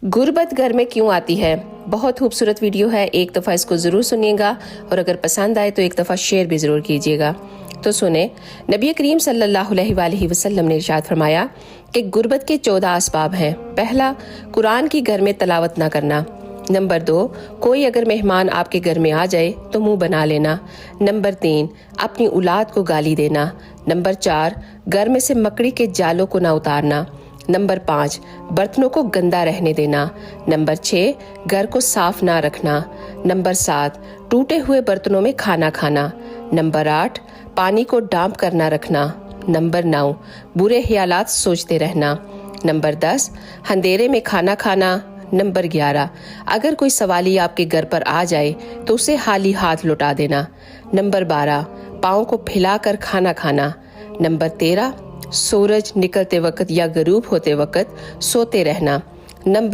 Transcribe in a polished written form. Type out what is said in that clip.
गुर्बत घर में क्यों आती है? बहुत खूबसूरत वीडियो है, एक दफ़ा इसको ज़रूर सुनिएगा और अगर पसंद आए तो एक दफ़ा शेयर भी ज़रूर कीजिएगा। तो सुने, नबी करीम सल्लल्लाहु अलैहि वसल्लम ने इरशाद फरमाया कि गुर्बत के 14 असबाब हैं। पहला, कुरान की घर में तलावत ना करना। नंबर 2, कोई अगर मेहमान आपके घर में आ जाए तो मुंह बना लेना। नंबर 3, अपनी औलाद को गाली देना। नंबर 4, घर में से मकड़ी के जालों को ना उतारना। नंबर 5, बर्तनों को गंदा रहने देना। नंबर 6, घर को साफ ना रखना। नंबर 7, टूटे हुए बर्तनों में खाना खाना। नंबर 8, पानी को डांप कर ना रखना। नंबर 9, बुरे ख्यालात सोचते रहना। नंबर 10, अंधेरे में खाना खाना। नंबर 11, अगर कोई सवाली आपके घर पर आ जाए तो उसे खाली हाथ लौटा देना। नंबर 12, पाँव को फैलाकर खाना खाना। नंबर 13, सूरज निकलते वक्त या गरूब होते वक्त सोते रहना। नंबर